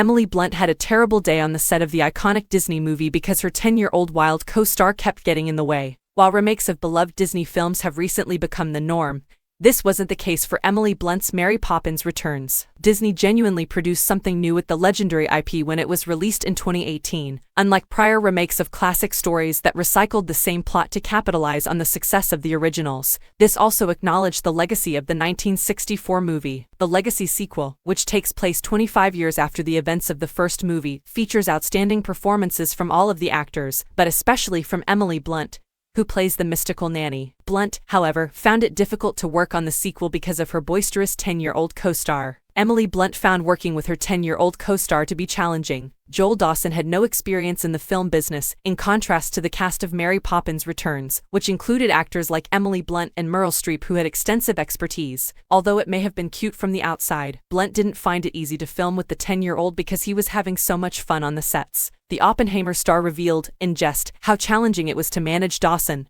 Emily Blunt had a terrible day on the set of the iconic Disney movie because her 10-year-old wild co-star kept getting in the way. While remakes of beloved Disney films have recently become the norm, this wasn't the case for Emily Blunt's Mary Poppins Returns. Disney genuinely produced something new with the legendary IP when it was released in 2018. Unlike prior remakes of classic stories that recycled the same plot to capitalize on the success of the originals, this also acknowledged the legacy of the 1964 movie. The Legacy sequel, which takes place 25 years after the events of the first movie, features outstanding performances from all of the actors, but especially from Emily Blunt, who plays the mystical nanny. Blunt, however, found it difficult to work on the sequel because of her boisterous 10-year-old co-star. Emily Blunt found working with her 10-year-old co-star to be challenging. Joel Dawson had no experience in the film business, in contrast to the cast of Mary Poppins Returns, which included actors like Emily Blunt and Meryl Streep who had extensive expertise. Although it may have been cute from the outside, Blunt didn't find it easy to film with the 10-year-old because he was having so much fun on the sets. The Oppenheimer star revealed, in jest, how challenging it was to manage Dawson,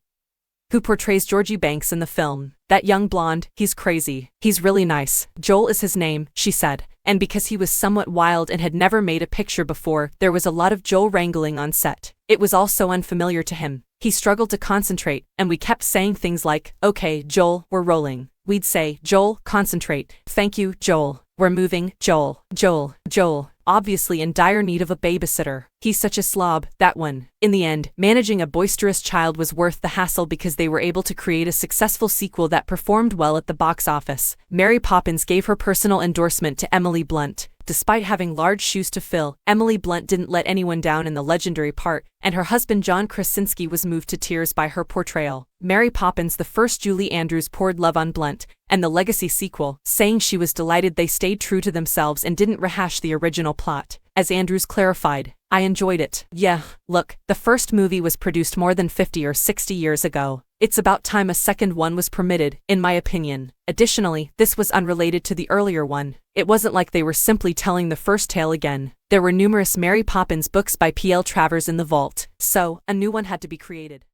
who portrays Georgie Banks in the film. "That young blonde, he's crazy. He's really nice. Joel is his name," she said. And because he was somewhat wild and had never made a picture before, there was a lot of Joel wrangling on set. It was all so unfamiliar to him. He struggled to concentrate, and we kept saying things like, "Okay, Joel, we're rolling." We'd say, "Joel, concentrate. Thank you, Joel. We're moving, Joel. Joel. Obviously in dire need of a babysitter. He's such a slob, that one." In the end, managing a boisterous child was worth the hassle because they were able to create a successful sequel that performed well at the box office. Mary Poppins gave her personal endorsement to Emily Blunt. Despite having large shoes to fill, Emily Blunt didn't let anyone down in the legendary part, and her husband John Krasinski was moved to tears by her portrayal. Mary Poppins the first Julie Andrews poured love on Blunt, and the Legacy sequel, saying she was delighted they stayed true to themselves and didn't rehash the original plot. As Andrews clarified, "I enjoyed it. Yeah, look, the first movie was produced more than 50 or 60 years ago. It's about time a second one was permitted, in my opinion." Additionally, this was unrelated to the earlier one. It wasn't like they were simply telling the first tale again. There were numerous Mary Poppins books by P.L. Travers in the vault, so a new one had to be created.